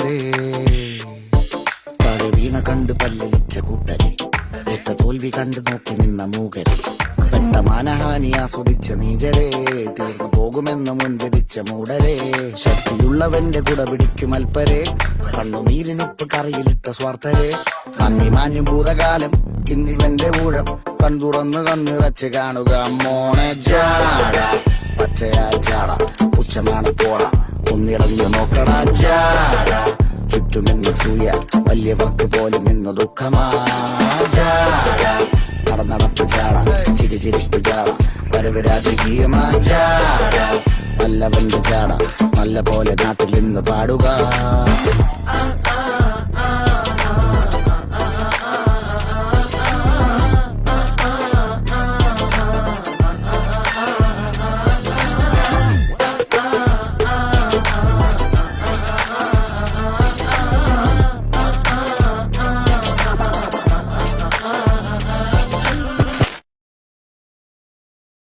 കൂട്ടരെ. താഴെ വീണ കണ്ട് പല്ലിച്ച കൂട്ടരെ, ഏറ്റ തോൽവി കണ്ട് നോക്കി നിന്ന മൂകരെ, പെട്ട മാനഹാനി ആസ്വദിച്ച നീചരെ, തീർന്നു പോകുമെന്ന് മുൻവിധിച്ച മൂടരെ, ശക്തിയുള്ളവന്റെ കുട പിടിക്കും അൽപ്പരെ, കണ്ണുനീരിനൊപ്പ് കറിയിലിട്ട സ്വാർത്ഥരെ, നന്ദി മാഞ്ഞു ഭൂതകാലം ഇന്നിവന്റെ ഊഴം, കൺതുറന്ന് കണ്ണിറച്ച് കാണുക മോണെ ജാട, പച്ചയാ ജാട പുച്ഛമാണ് പോട, ഒന്നിടഞ്ഞു നോക്കടാ ജാട, ചുറ്റുമെന്ന് സൂയ വലിയവർക്ക് പോലും ഇന്ന് ദുഃഖമാ ജാട, നടപ്പ് ജാട ചിരിച്ചിരിപ്പ് ജാട, വരവ് രാജകീയമാ ജാട, നല്ലവന്റെ ജാട നല്ല പോലെ നാട്ടിൽ നിന്ന് പാടുക.